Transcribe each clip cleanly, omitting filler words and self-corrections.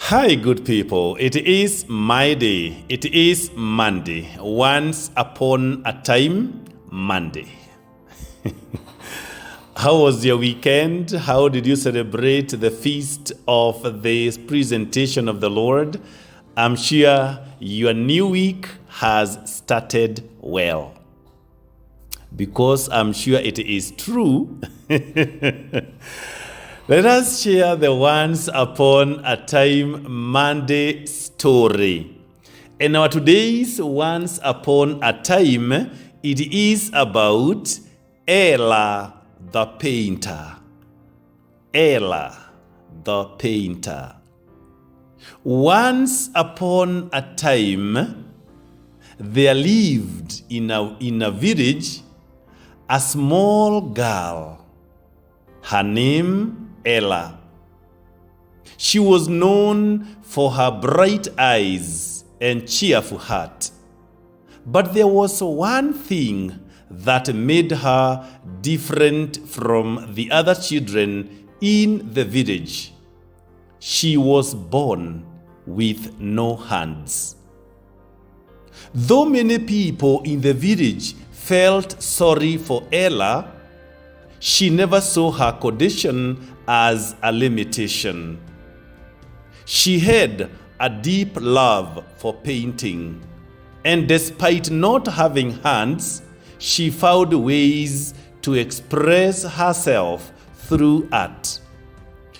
Hi, good people. It is my day. It is Monday. Once upon a time, Monday. How was your weekend? How did you celebrate the feast of the presentation of the Lord? I'm sure your new week has started well. Because I'm sure it is true. Let us share the Once Upon a Time Monday story. In our today's Once Upon a Time, it is about Ella the painter. Ella the painter. Once upon a time, there lived in a village a small girl. Her name Ella. She was known for her bright eyes and cheerful heart. But there was one thing that made her different from the other children in the village. She was born with no hands. Though many people in the village felt sorry for Ella, she never saw her condition as a limitation. She had a deep love for painting, and despite not having hands, she found ways to express herself through art.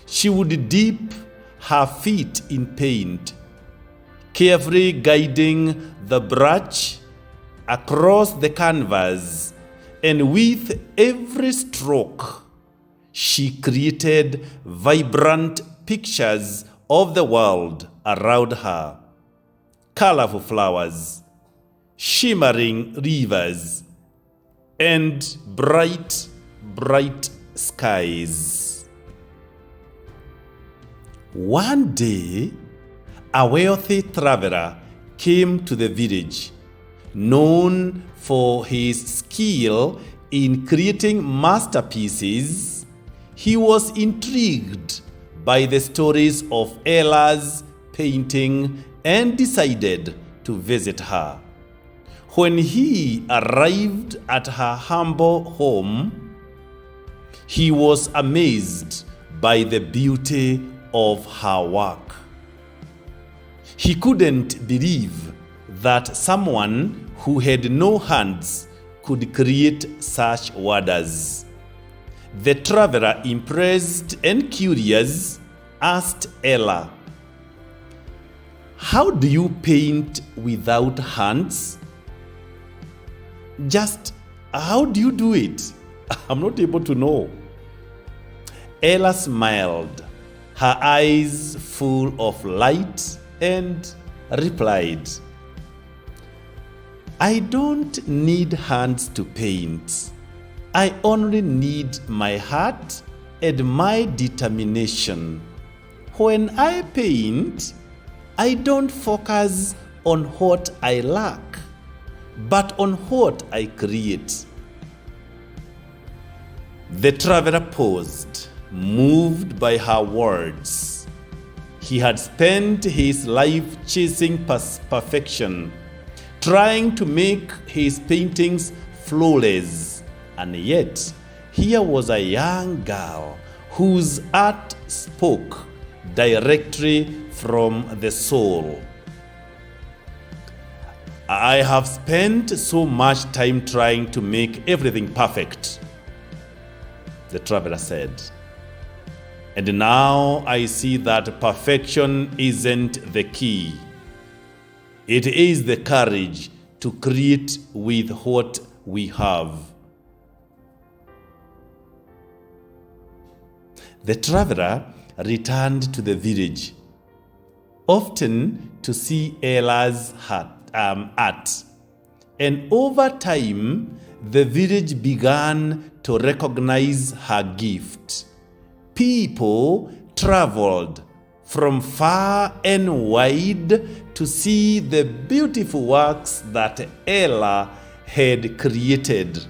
She would dip her feet in paint, carefully guiding the brush across the canvas, and with every stroke, she created vibrant pictures of the world around her. Colorful flowers, shimmering rivers, and bright, bright skies. One day, a wealthy traveler came to the village, known for his skill in creating masterpieces. He was intrigued by the stories of Ella's painting and decided to visit her. When he arrived at her humble home, he was amazed by the beauty of her work. He couldn't believe that someone who had no hands could create such wonders. The traveler, impressed and curious, asked Ella, "How do you paint without hands? Just how do you do it? I'm not able to know." Ella smiled, her eyes full of light, and replied, "I don't need hands to paint. I only need my heart and my determination. When I paint, I don't focus on what I lack, but on what I create." The traveler paused, moved by her words. He had spent his life chasing perfection, trying to make his paintings flawless. And yet, here was a young girl whose art spoke directly from the soul. "I have spent so much time trying to make everything perfect," the traveler said. "And now I see that perfection isn't the key. It is the courage to create with what we have." The traveler returned to the village, often to see Ella's art. And over time, the village began to recognize her gift. People traveled from far and wide to see the beautiful works that Ella had created.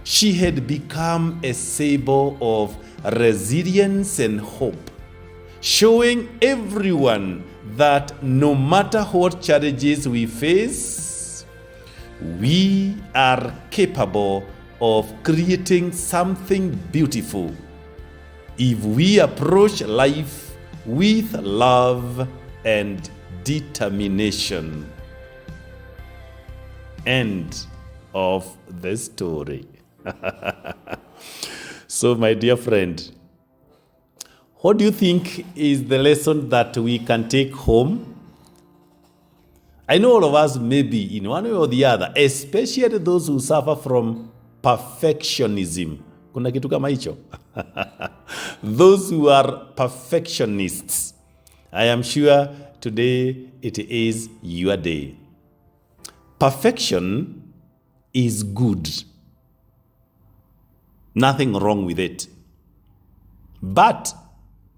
She had become a symbol of resilience and hope, showing everyone that no matter what challenges we face, we are capable of creating something beautiful if we approach life with love and determination. End of the story. So, my dear friend, what do you think is the lesson that we can take home? I know all of us may be in one way or the other, especially those who suffer from perfectionism. Kuna kitu kama hicho? Those who are perfectionists, I am sure today it is your day. Perfection is good. Nothing wrong with it. But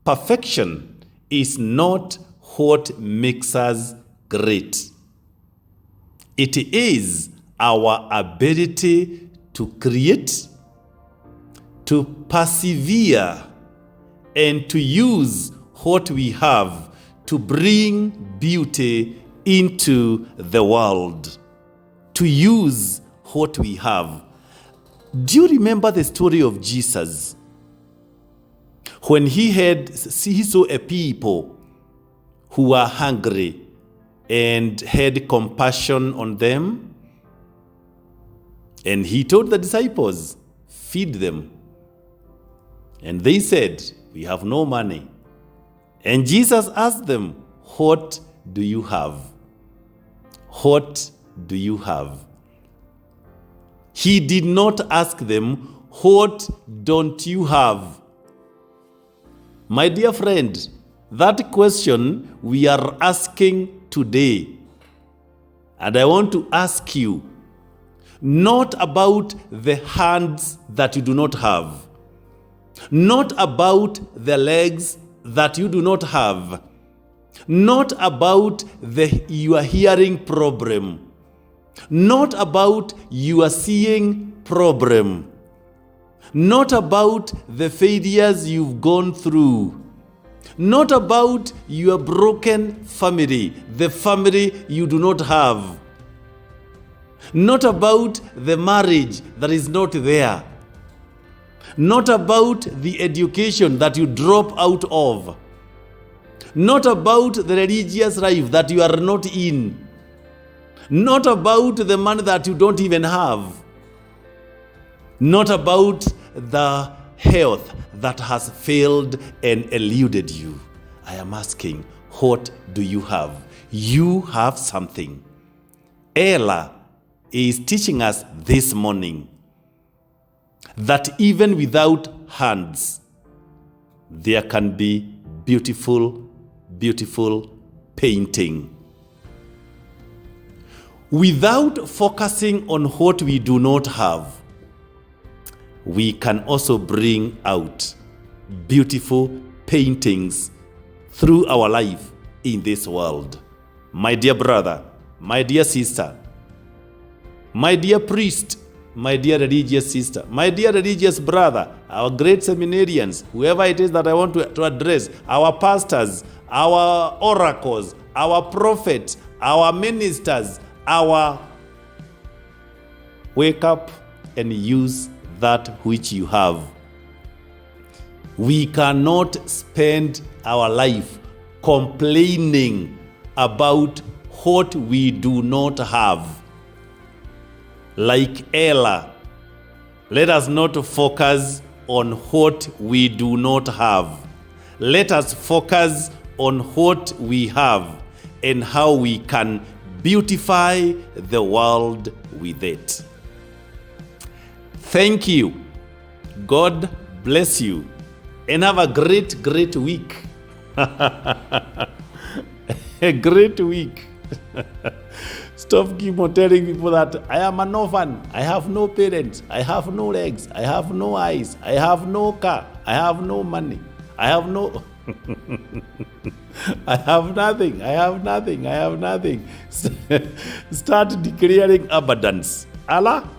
perfection is not what makes us great. It is our ability to create, to persevere, and to use what we have to bring beauty into the world. To use what we have. Do you remember the story of Jesus? When he saw a people who were hungry and had compassion on them, and he told the disciples, feed them. And they said, we have no money. And Jesus asked them, what do you have? What do you have? He did not ask them, what don't you have? My dear friend, that question we are asking today. And I want to ask you, not about the hands that you do not have, not about the legs that you do not have, not about your hearing problem, not about your seeing problem, not about the failures you've gone through, not about your broken family, the family you do not have, not about the marriage that is not there, not about the education that you drop out of, not about the religious life that you are not in, not about the money that you don't even have, not about the health that has failed and eluded you. I am asking, what do you have? You have something. Ella is teaching us this morning that even without hands, there can be beautiful, beautiful painting. Without focusing on what we do not have, we can also bring out beautiful paintings through our life in this world. My dear brother, my dear sister, my dear priest, my dear religious sister, my dear religious brother, our great seminarians, whoever it is that I want to address, our pastors, our oracles, our prophets, our ministers, wake up and use that which you have. We cannot spend our life complaining about what we do not have. Like Ella, let us not focus on what we do not have. Let us focus on what we have and how we can beautify the world with it. Thank you. God bless you. And have a great, great week. A great week. Stop keep on telling people that I am an orphan. I have no parents. I have no legs. I have no eyes. I have no car. I have no money. I have no... I have nothing. I have nothing. I have nothing. Start declaring abundance. Allah.